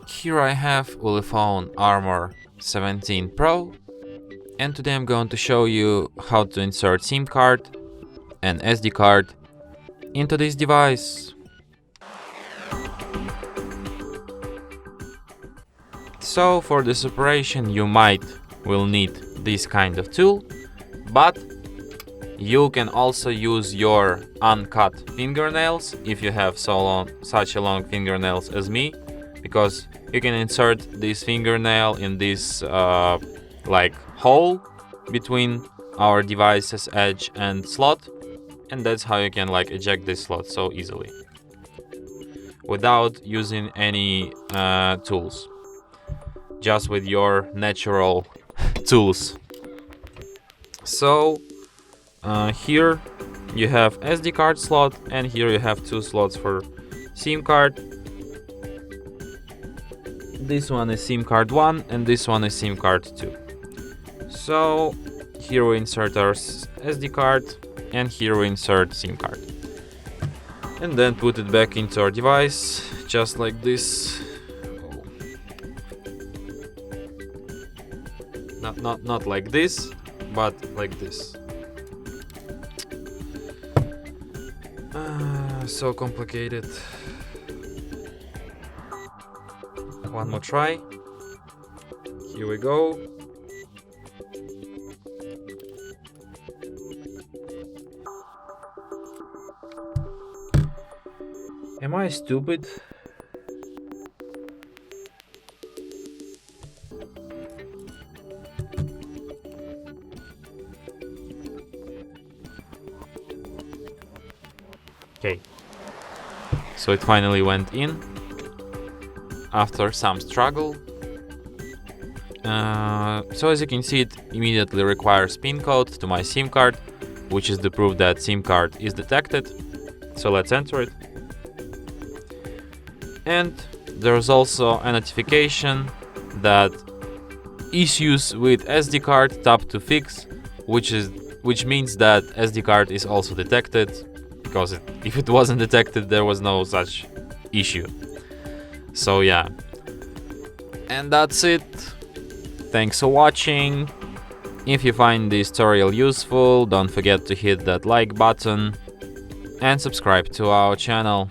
Here I have ULEFONE Armor 17 Pro, and today I'm going to show you how to insert SIM card and SD card into this device. So for this operation you will need this kind of tool, but you can also use your uncut fingernails if you have such a long fingernails as me, because you can insert this fingernail in this like hole between our device's edge and slot, and that's how you can like eject this slot so easily without using any tools, just with your natural tools. So here you have SD card slot, and here you have two slots for SIM card. This one is SIM card 1 and this one is SIM card 2. So here we insert our SD card and here we insert SIM card. And then put it back into our device, just like this. Not like this, but like this. So complicated. One more try. Here we go. Am I stupid? Okay. So it finally went in after some struggle. So as you can see, it immediately requires PIN code to my SIM card, which is the proof that SIM card is detected. So let's enter it. And there's also a notification that issues with SD card tap to fix, which means that SD card is also detected, because if it wasn't detected there was no such issue. So yeah, and that's it. Thanks for watching. If you find this tutorial useful, don't forget to hit that like button and subscribe to our channel.